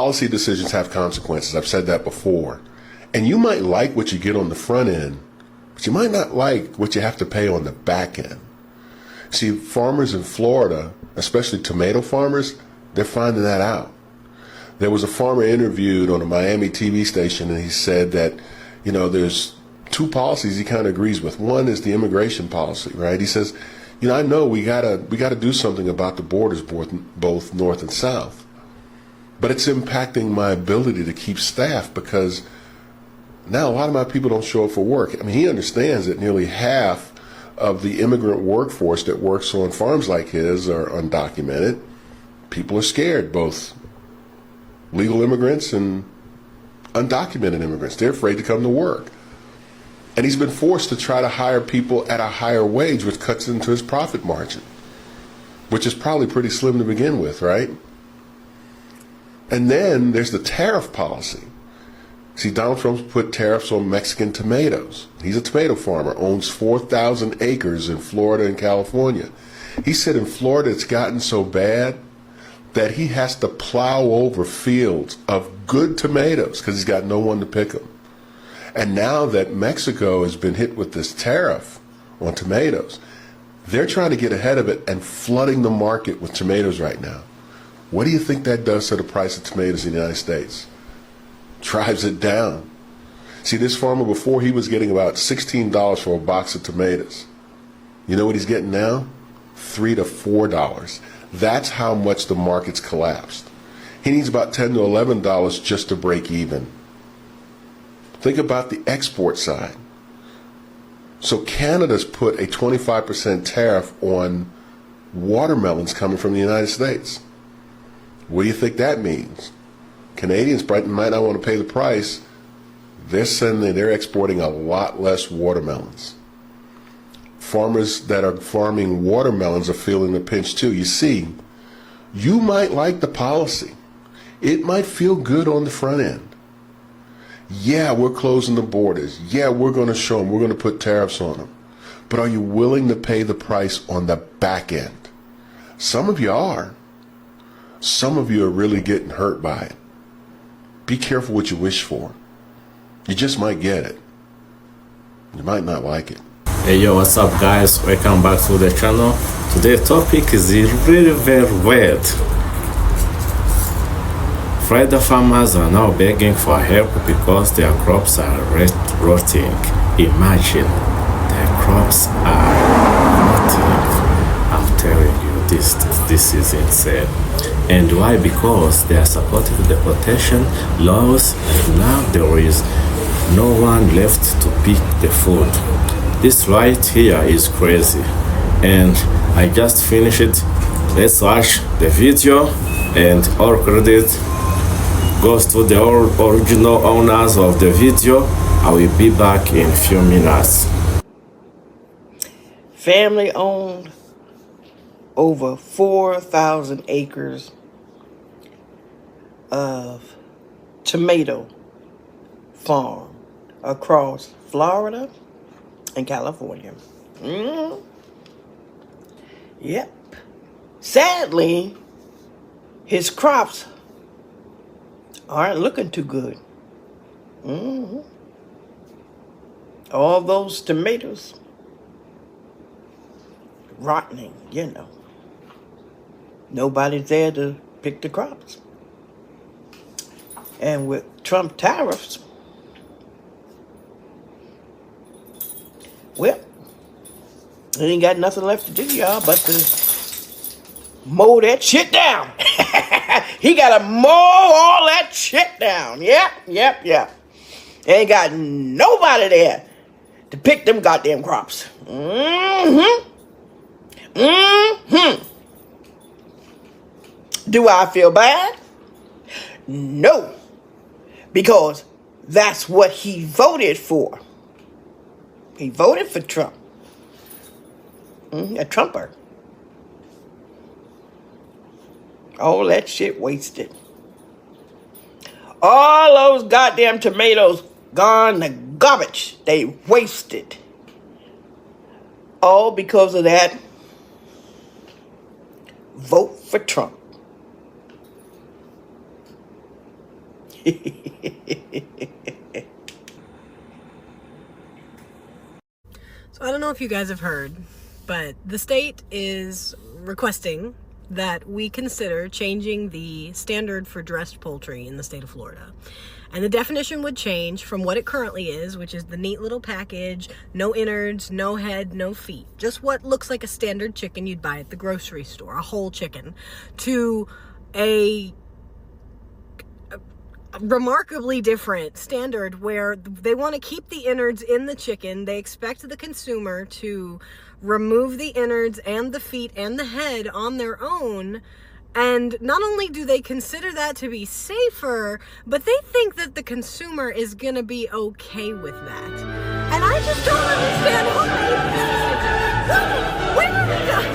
policy decisions have consequences. I've said that before. And you might like what you get on the front end, but you might not like what you have to pay on the back end. See, farmers in Florida, especially tomato farmers, they're finding that out. There was a farmer interviewed on a Miami TV station, and he said that, there's two policies he kind of agrees with. One is the immigration policy, right? He says, I know we gotta do something about the borders, both north and south, but it's impacting my ability to keep staff because now a lot of my people don't show up for work. I mean, he understands that nearly half of the immigrant workforce that works on farms like his are undocumented. People are scared, both legal immigrants and undocumented immigrants. They're afraid to come to work. And he's been forced to try to hire people at a higher wage, which cuts into his profit margin, which is probably pretty slim to begin with, right? And then there's the tariff policy. See, Donald Trump's put tariffs on Mexican tomatoes. He's a tomato farmer, owns 4,000 acres in Florida and California. He said in Florida it's gotten so bad that he has to plow over fields of good tomatoes because he's got no one to pick them. And now that Mexico has been hit with this tariff on tomatoes, they're trying to get ahead of it and flooding the market with tomatoes right now. What do you think that does to the price of tomatoes in the United States? Drives it down. See, this farmer before, he was getting about $16 for a box of tomatoes. You know what he's getting now? $3 to $4. That's how much the market's collapsed. He needs about $10 to $11 just to break even. Think about the export side. So Canada's put a 25% tariff on watermelons coming from the United States. What do you think that means? Canadians might not want to pay the price. They're exporting a lot less watermelons. Farmers that are farming watermelons are feeling the pinch too. You see, you might like the policy. It might feel good on the front end. Yeah, we're closing the borders. Yeah, we're going to show them. We're going to put tariffs on them. But are you willing to pay the price on the back end? Some of you are. Some of you are really getting hurt by it. Be careful what you wish for. You just might get it. You might not like it. Hey yo, what's up guys? Welcome back to the channel. Today's topic is really very weird. Florida farmers are now begging for help because their crops are rotting. Imagine, their crops are rotting. I'm telling you, this is insane. And why? Because they are supporting the deportation laws, and now there is no one left to pick the food. This right here is crazy, and I just finished it. Let's watch the video, and all credit goes to the original owners of the video. I will be back in a few minutes. Family owned, over 4,000 acres of tomato farm across Florida and California. Yep. Sadly, his crops aren't looking too good. All those tomatoes rotting, Nobody's there to pick the crops. And with Trump tariffs, well, he ain't got nothing left to do, y'all, but to mow that shit down. He gotta mow all that shit down. Yep. Ain't got nobody there to pick them goddamn crops. Do I feel bad? No. Because that's what he voted for. He voted for Trump. A Trumper. All that shit wasted. All those goddamn tomatoes gone to garbage. They wasted. All because of that vote for Trump. So I don't know if you guys have heard, but the state is requesting that we consider changing the standard for dressed poultry in the state of Florida. And the definition would change from what it currently is, which is the neat little package, no innards, no head, no feet. Just what looks like a standard chicken you'd buy at the grocery store, a whole chicken, to a remarkably different standard where they want to keep the innards in the chicken. They expect the consumer to remove the innards and the feet and the head on their own. And not only do they consider that to be safer, but they think that the consumer is going to be okay with that. And I just don't understand where are we going?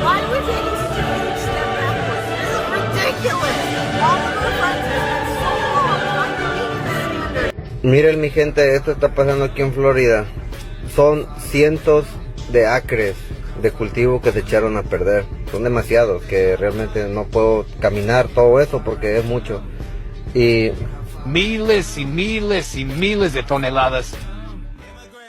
Why are we taking such a huge step backwards? This is ridiculous. All of our friends have been so long trying to meet this standard. Miren mi gente, esto está pasando aquí en Florida. Son cientos de acres de cultivo que se echaron a perder. Son demasiados que realmente no puedo caminar todo eso porque es mucho. Y miles y miles y miles de toneladas.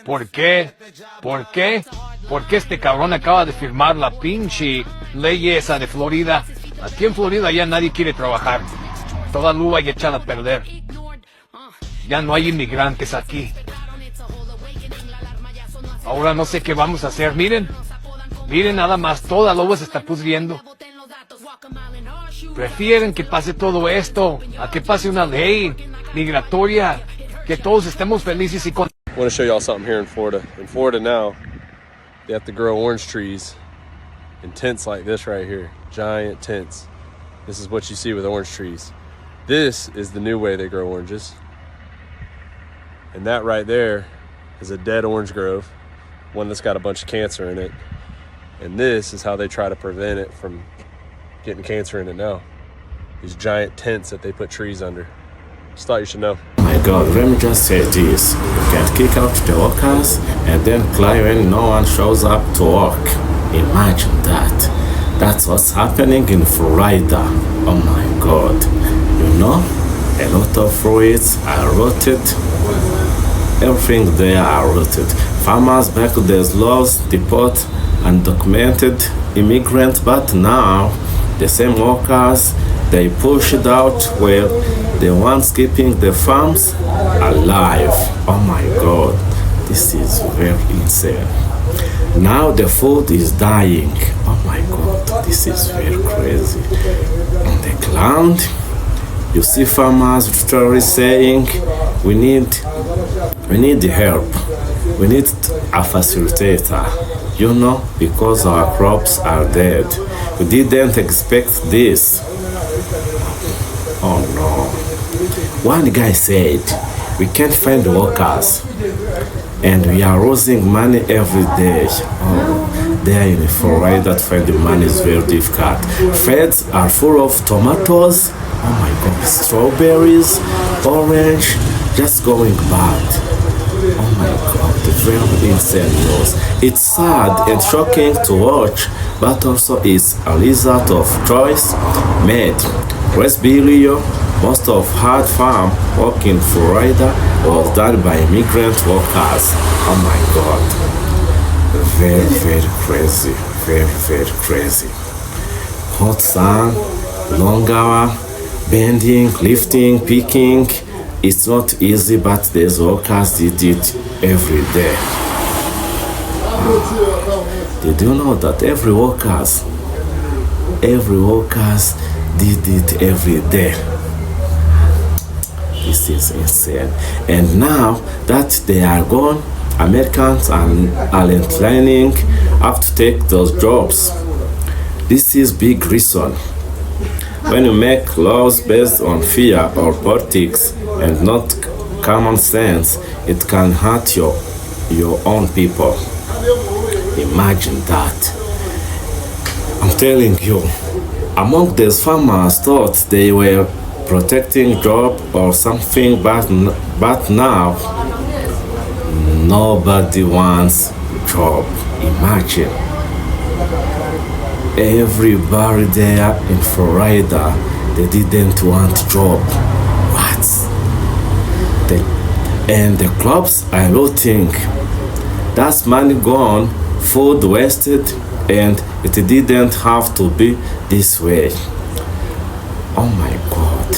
¿Por qué? ¿Por qué? Porque este cabrón acaba de firmar la pinche ley esa de Florida. Aquí en Florida ya nadie quiere trabajar. Toda la uva ya echada a perder. Ya no hay inmigrantes aquí. Ahora no sé qué vamos a hacer. Miren nada más, toda la uva se está pudriendo. Prefieren que pase todo esto a que pase una ley migratoria, que todos estemos felices y con... I want to show y'all something here in Florida. In Florida now, they have to grow orange trees in tents like this right here. Giant tents. This is what you see with orange trees. This is the new way they grow oranges. And that right there is a dead orange grove, one that's got a bunch of cancer in it. And this is how they try to prevent it from getting cancer in it now. These giant tents that they put trees under. Just thought you should know. Oh my God, let me just say this. You can kick out the workers and then cry when no one shows up to work. Imagine that. That's what's happening in Florida. Oh my God. You know, a lot of fruits are rotted. Everything there are rotted. Farmers back there's laws, deport undocumented immigrants, but now the same workers, they push it out where the ones keeping the farms alive. Oh my God, this is very insane. Now the food is dying. Oh my God, this is very crazy. On the ground, you see farmers literally saying, we need the help. We need a facilitator. You know, because our crops are dead. We didn't expect this. Oh no. One guy said, we can't find workers and we are losing money every day. Oh, there in Florida to find the money is very difficult. Fields are full of tomatoes. Oh my God, strawberries, orange, just going bad. Oh my God, the very insane news. It's sad and shocking to watch, but also it's a result of choice made. Let's be real, most of hard farm work in Florida was done by immigrant workers. Oh my God. Very, very crazy. Very, very crazy. Hot sun, long hour, bending, lifting, picking. It's not easy, but these workers did it every day. Did you know that every workers did it every day? This is insane. And now that they are gone, Americans aren't lining up to take those jobs. This is big reason. When you make laws based on fear or politics and not common sense, it can hurt your own people. Imagine that. I'm telling you, among these farmers thought they were protecting job or something, but now nobody wants job. Imagine. Everybody there in Florida, they didn't want job. What? And the crops are looting. That's money gone, food wasted, and it didn't have to be this way. Oh my God.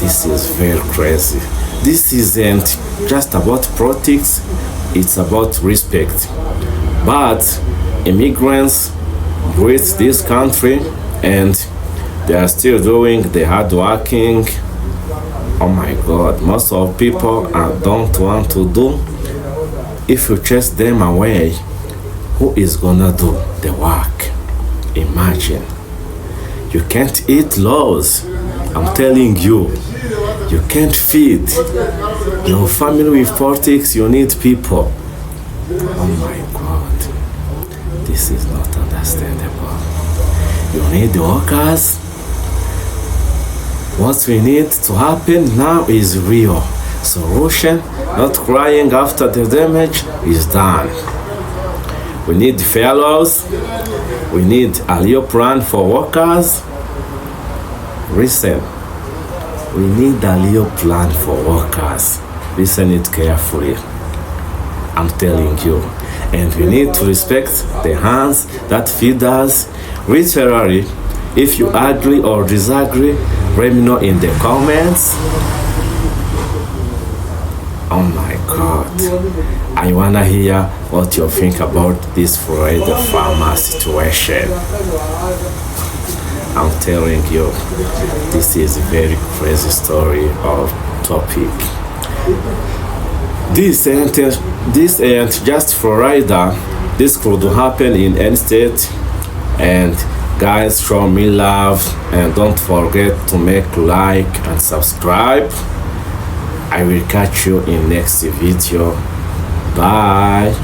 This is very crazy. This isn't just about politics, it's about respect. But immigrants breathe this country and they are still doing the hard working. Oh my God, most of people don't want to do. If you chase them away, who is gonna do the work? Imagine. You can't eat laws. I'm telling you. You can't feed your family with politics. You need people. Oh my God. This is not understandable. You need workers. What we need to happen now is real solution, not crying after the damage is done. We need fair laws. We need a real plan for workers. Listen, we need a real plan for workers. Listen it carefully. I'm telling you. And we need to respect the hands that feed us. Literally, if you agree or disagree, let me know in the comments. Oh my God. I wanna hear what you think about this Florida farmer situation. I'm telling you, this is a very crazy story of topic. This ain't just Florida. This could happen in any state. And guys, show me love and don't forget to make like and subscribe. I will catch you in next video. Bye.